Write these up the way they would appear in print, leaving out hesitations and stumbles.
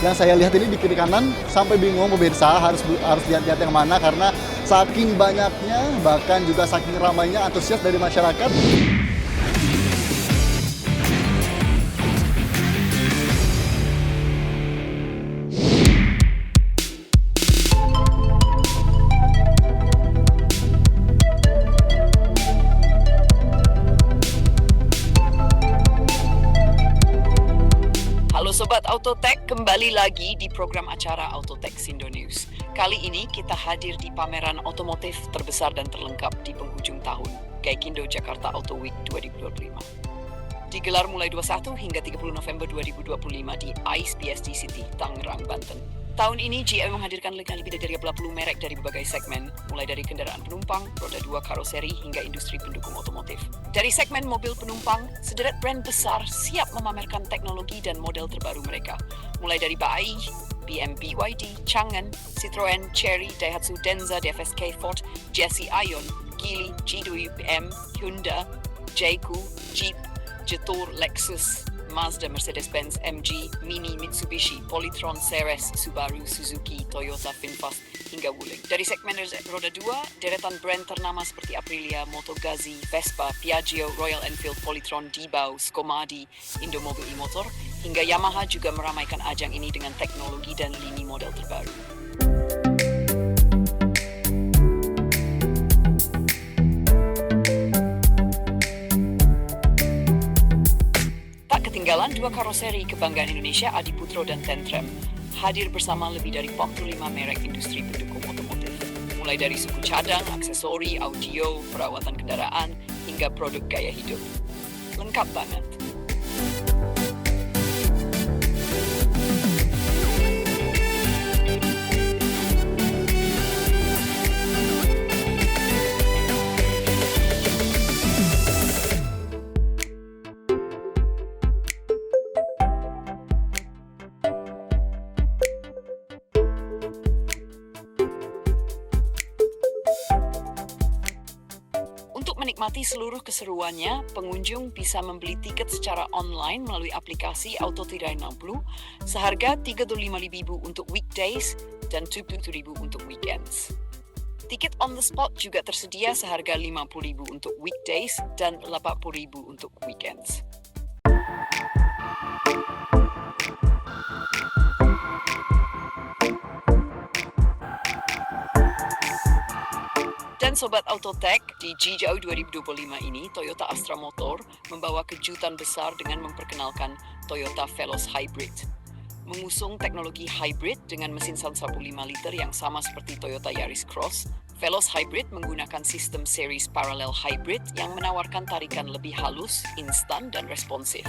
Yang saya lihat ini di kiri kanan sampai bingung pemirsa harus lihat-lihat yang mana karena saking banyaknya bahkan juga saking ramainya antusias dari masyarakat. Sobat Autotech, kembali lagi di program acara Autotech Indonews. Kali ini kita hadir di pameran otomotif terbesar dan terlengkap di penghujung tahun, Gaikindo Jakarta Auto Week 2025. Digelar mulai 21 hingga 30 November 2025 di ICE PSD City, Tangerang, Banten. Tahun ini GM menghadirkan lebih dari 40 merek dari berbagai segmen, mulai dari kendaraan penumpang, roda 2 karoseri, hingga industri pendukung otomotif. Dari segmen mobil penumpang, sederet brand besar siap memamerkan teknologi dan model terbaru mereka, mulai dari BAI, BYD, Changan, Citroen, Chery, Daihatsu, Denza, DFSK, Ford, Jesse Ion, Geely, GWM, Hyundai, Jayco, Jeep, Jetor, Lexus, Mazda, Mercedes-Benz, MG, Mini, Mitsubishi, Polytron, Ceres, Subaru, Suzuki, Toyota, VinFast, hingga Wuling. Dari segmen roda 2, deretan brand ternama seperti Aprilia, Moto Guzzi, Vespa, Piaggio, Royal Enfield, Polytron, Dibau, Skomadi, Indomobil e-motor, hingga Yamaha juga meramaikan ajang ini dengan teknologi dan lini model terbaru. Ketinggalan dua karoseri kebanggaan Indonesia, Adiputro dan Tentrem, hadir bersama lebih dari 45 merek industri pendukung otomotif. Mulai dari suku cadang, aksesori, audio, perawatan kendaraan, hingga produk gaya hidup. Lengkap banget. Menikmati seluruh keseruannya, pengunjung bisa membeli tiket secara online melalui aplikasi Auto Tirai 60 seharga Rp35.000 untuk weekdays dan Rp77.000 untuk weekends. Tiket on the spot juga tersedia seharga Rp50.000 untuk weekdays dan Rp80.000 untuk weekends. Dan Sobat Autotech, di GJAU 2025 ini, Toyota Astra Motor membawa kejutan besar dengan memperkenalkan Toyota Veloz Hybrid. Mengusung teknologi hybrid dengan mesin 1.5 liter yang sama seperti Toyota Yaris Cross, Veloz Hybrid menggunakan sistem series parallel hybrid yang menawarkan tarikan lebih halus, instan, dan responsif.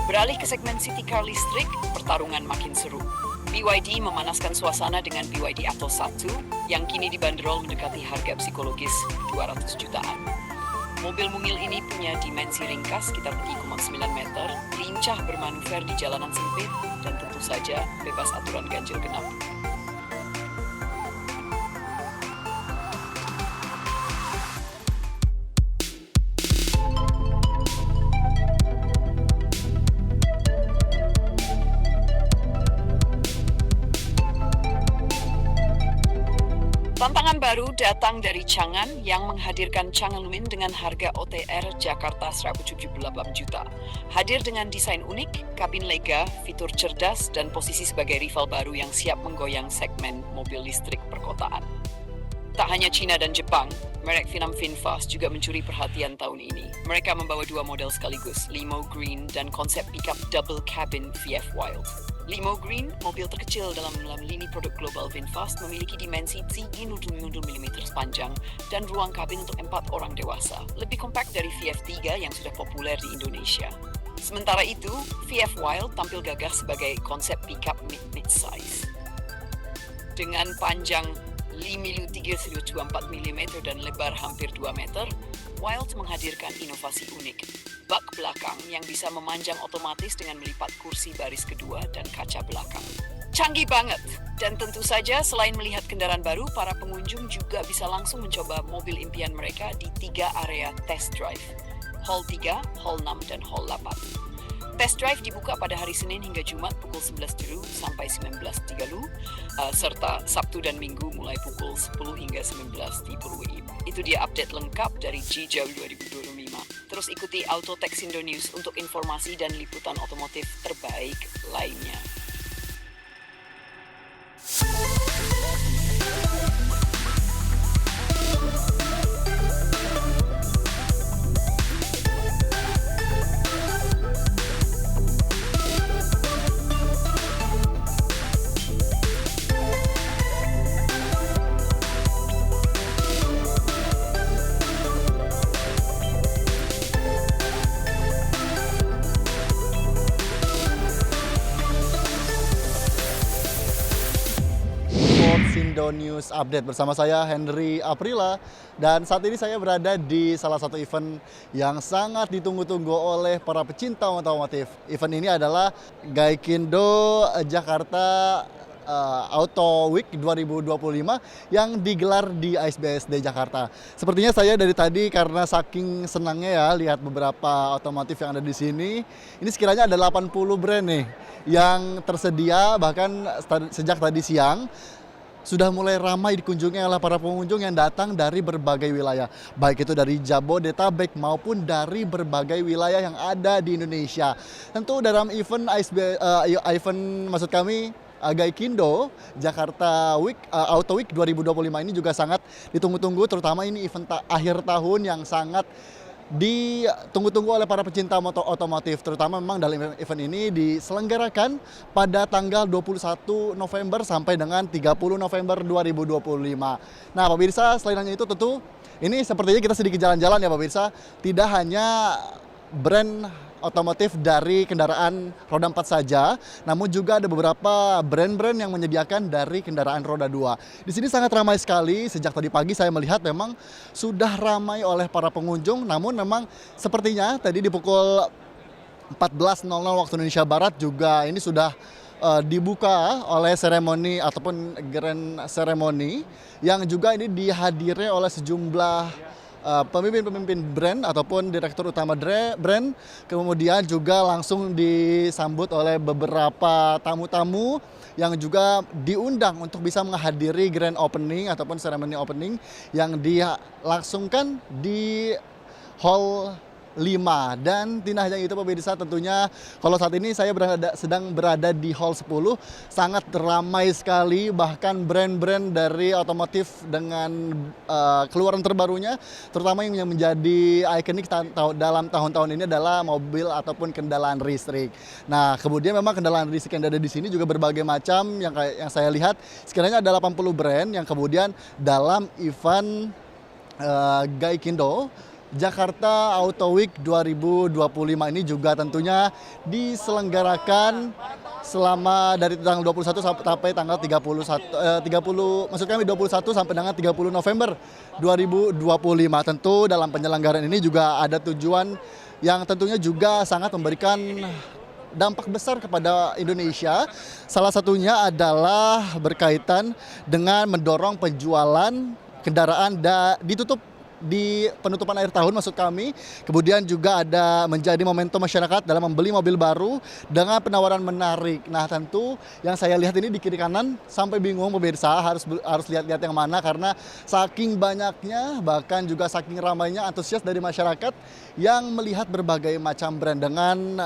Beralih ke segmen City Car listrik, pertarungan makin seru. BYD memanaskan suasana dengan BYD Attos 1 yang kini dibanderol mendekati harga psikologis 200 jutaan. Mobil mungil ini punya dimensi ringkas sekitar 3,9 meter, lincah bermanuver di jalanan sempit, dan tentu saja bebas aturan ganjil genap. Tantangan baru datang dari Changan yang menghadirkan Changan Lumin dengan harga OTR Jakarta 178 juta. Hadir dengan desain unik, kabin lega, fitur cerdas, dan posisi sebagai rival baru yang siap menggoyang segmen mobil listrik perkotaan. Tak hanya Cina dan Jepang, merek Vietnam VinFast juga mencuri perhatian tahun ini. Mereka membawa dua model sekaligus, Limo Green dan konsep pickup double cabin VF Wild. Limo Green, mobil terkecil dalam lini produk global VinFast, memiliki dimensi 3 mm sepanjang dan ruang kabin untuk 4 orang dewasa, lebih kompak dari VF3 yang sudah populer di Indonesia. Sementara itu, VF Wild tampil gagah sebagai konsep pickup mid-size. Dengan panjang 5.324 mm dan lebar hampir 2 meter, Wild menghadirkan inovasi unik, bak belakang yang bisa memanjang otomatis dengan melipat kursi baris kedua dan kaca belakang. Canggih banget! Dan tentu saja selain melihat kendaraan baru, para pengunjung juga bisa langsung mencoba mobil impian mereka di 3 area test drive. Hall 3, Hall 6, dan Hall 8. Test drive dibuka pada hari Senin hingga Jumat pukul 11 dulu sampai 19.30, serta Sabtu dan Minggu mulai pukul 10 hingga 19 di Purwim. Itu dia update lengkap dari Jijau 2025. Terus ikuti Autotech Indo News untuk informasi dan liputan otomotif terbaik lainnya. Indo News Update bersama saya Henry Aprila, dan saat ini saya berada di salah satu event yang sangat ditunggu-tunggu oleh para pecinta otomotif. Event ini adalah Gaikindo Jakarta Auto Week 2025 yang digelar di ASBSD Jakarta. Sepertinya saya dari tadi karena saking senangnya ya lihat beberapa otomotif yang ada di sini. Ini sekiranya ada 80 brand nih yang tersedia, bahkan sejak tadi siang sudah mulai ramai dikunjungi oleh para pengunjung yang datang dari berbagai wilayah, baik itu dari Jabodetabek maupun dari berbagai wilayah yang ada di Indonesia. Tentu dalam event maksud kami Gaikindo Jakarta Week Auto Week 2025 ini juga sangat ditunggu-tunggu, terutama ini event akhir tahun yang sangat ditunggu-tunggu oleh para pecinta otomotif, terutama memang dalam event ini diselenggarakan pada tanggal 21 November sampai dengan 30 November 2025. Nah, pemirsa, selain hanya itu tentu ini sepertinya kita sedikit jalan-jalan ya pemirsa, tidak hanya brand otomotif dari kendaraan roda 4 saja, namun juga ada beberapa brand-brand yang menyediakan dari kendaraan roda 2. Di sini sangat ramai sekali, sejak tadi pagi saya melihat memang sudah ramai oleh para pengunjung, namun memang sepertinya tadi di pukul 14.00 waktu Indonesia Barat juga ini sudah dibuka oleh seremoni ataupun grand seremoni yang juga ini dihadiri oleh sejumlah pemimpin-pemimpin brand ataupun direktur utama brand, kemudian juga langsung disambut oleh beberapa tamu-tamu yang juga diundang untuk bisa menghadiri grand opening ataupun ceremony opening yang dilangsungkan di Hall 5. Dan tidak hanya itu pemirsa, tentunya kalau saat ini saya sedang berada di Hall 10, sangat ramai sekali, bahkan brand-brand dari otomotif dengan keluaran terbarunya, terutama yang menjadi ikonik dalam tahun-tahun ini adalah mobil ataupun kendaraan listrik. Nah, kemudian memang kendaraan listrik yang ada di sini juga berbagai macam yang saya lihat sekiranya ada 80 brand yang kemudian dalam event Gaikindo Jakarta Auto Week 2025 ini juga tentunya diselenggarakan selama dari tanggal 21 sampai tanggal 21 sampai dengan 30 November 2025. Tentu dalam penyelenggaraan ini juga ada tujuan yang tentunya juga sangat memberikan dampak besar kepada Indonesia. Salah satunya adalah berkaitan dengan mendorong penjualan kendaraan ditutup di penutupan akhir tahun maksud kami. Kemudian juga ada menjadi momentum masyarakat dalam membeli mobil baru dengan penawaran menarik. Nah, tentu yang saya lihat ini di kiri kanan sampai bingung pemirsa, harus lihat-lihat yang mana karena saking banyaknya, bahkan juga saking ramainya antusias dari masyarakat yang melihat berbagai macam brand dengan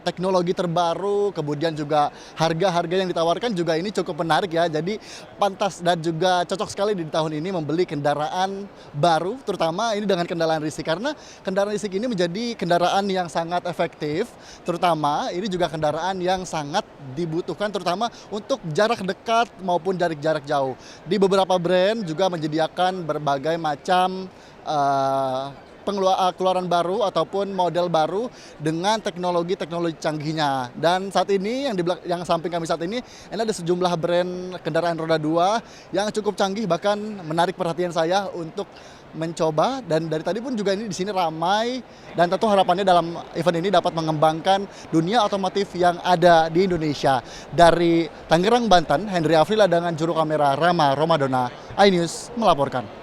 teknologi terbaru, kemudian juga harga-harga yang ditawarkan juga ini cukup menarik ya. Jadi pantas dan juga cocok sekali di tahun ini membeli kendaraan baru, terutama ini dengan kendaraan listrik, karena kendaraan listrik ini menjadi kendaraan yang sangat efektif, terutama ini juga kendaraan yang sangat dibutuhkan terutama untuk jarak dekat maupun jarak jauh. Di beberapa brand juga menyediakan berbagai macam keluaran baru ataupun model baru dengan teknologi-teknologi canggihnya. Dan saat ini yang samping kami saat ini ada sejumlah brand kendaraan roda 2 yang cukup canggih, bahkan menarik perhatian saya untuk mencoba. Dan dari tadi pun juga ini di sini ramai, dan tentu harapannya dalam event ini dapat mengembangkan dunia otomotif yang ada di Indonesia. Dari Tangerang, Banten, Henry Afrila dengan juru kamera Rama Romadona, iNews melaporkan.